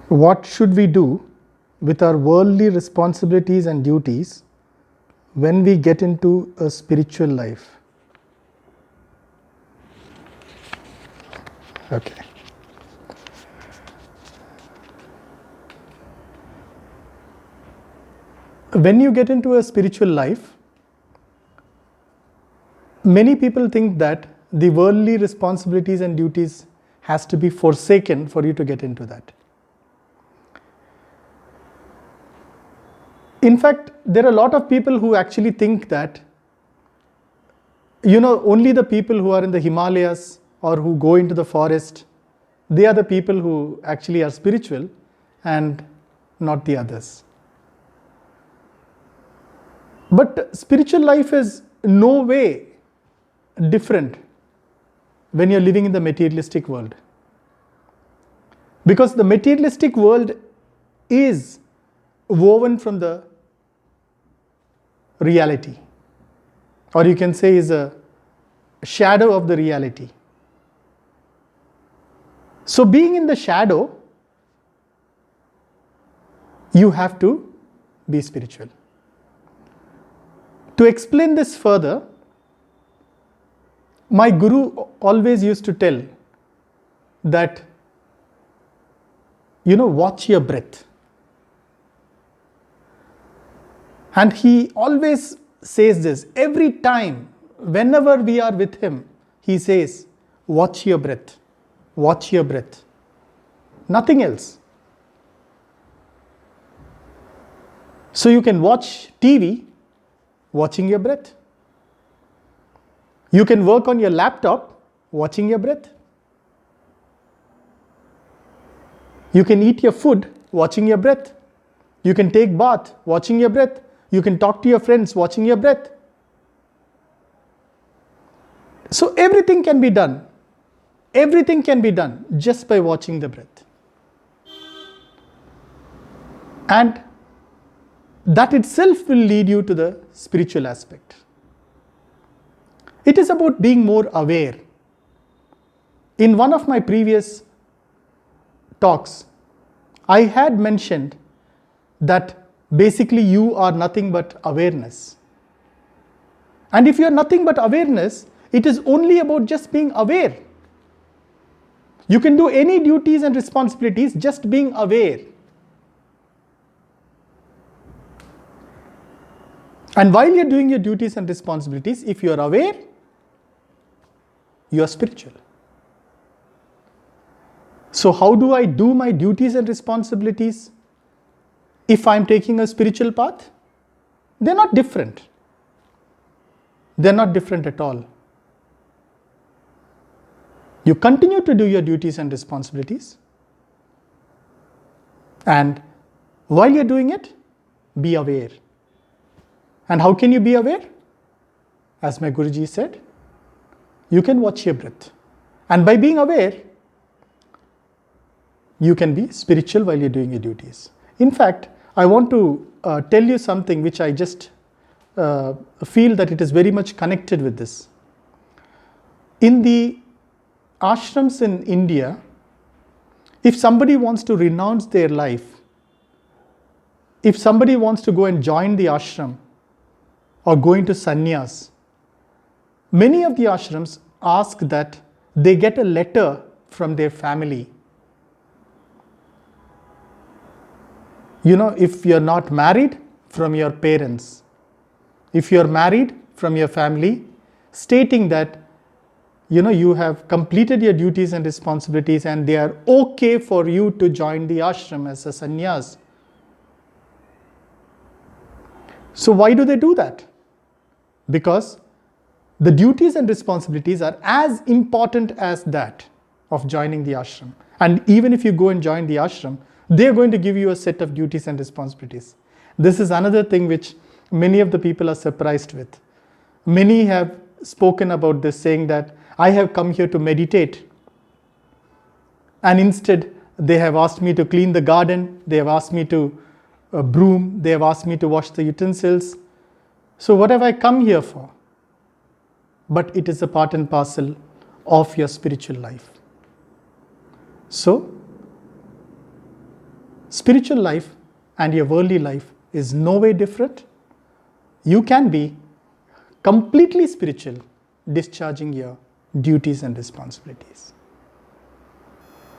what should we do with our worldly responsibilities and duties when we get into a spiritual life? Okay. When you get into a spiritual life, many people think that the worldly responsibilities and duties has to be forsaken for you to get into that. In fact, there are a lot of people who actually think that, only the people who are in the Himalayas or who go into the forest, they are the people who actually are spiritual and not the others. But spiritual life is no way different when you're living in the materialistic world. Because the materialistic world is woven from the reality, or you can say is a shadow of the reality. So being in the shadow, you have to be spiritual. To explain this further, my guru always used to tell that, watch your breath. And he always says this every time, whenever we are with him, he says, watch your breath, watch your breath. Nothing else. So you can watch TV, watching your breath. You can work on your laptop, watching your breath. You can eat your food, watching your breath. You can take bath, watching your breath. You can talk to your friends, watching your breath. So everything can be done. Everything can be done just by watching the breath. And that itself will lead you to the spiritual aspect. It is about being more aware. In one of my previous talks, I had mentioned that basically you are nothing but awareness. And if you are nothing but awareness, it is only about just being aware. You can do any duties and responsibilities just being aware. And while you're doing your duties and responsibilities, if you are aware, you are spiritual. So how do I do my duties and responsibilities if I'm taking a spiritual path? They're not different. They're not different at all. You continue to do your duties and responsibilities. And while you're doing it, be aware. And how can you be aware? As my Guruji said, you can watch your breath. And by being aware, you can be spiritual while you're doing your duties. In fact, I want to tell you something which I just feel that it is very much connected with this. In the ashrams in India, if somebody wants to renounce their life, if somebody wants to go and join the ashram or go into sannyas, many of the ashrams ask that they get a letter from their family. If you're not married, from your parents. If you're married, from your family, stating that you have completed your duties and responsibilities and they are okay for you to join the ashram as a sannyas. So why do they do that? Because the duties and responsibilities are as important as that of joining the ashram. And even if you go and join the ashram, they're going to give you a set of duties and responsibilities. This is another thing which many of the people are surprised with. Many have spoken about this, saying that I have come here to meditate. And instead, they have asked me to clean the garden. They have asked me to broom. They have asked me to wash the utensils. So what have I come here for? But it is a part and parcel of your spiritual life. So, spiritual life and your worldly life is no way different. You can be completely spiritual, discharging your duties and responsibilities.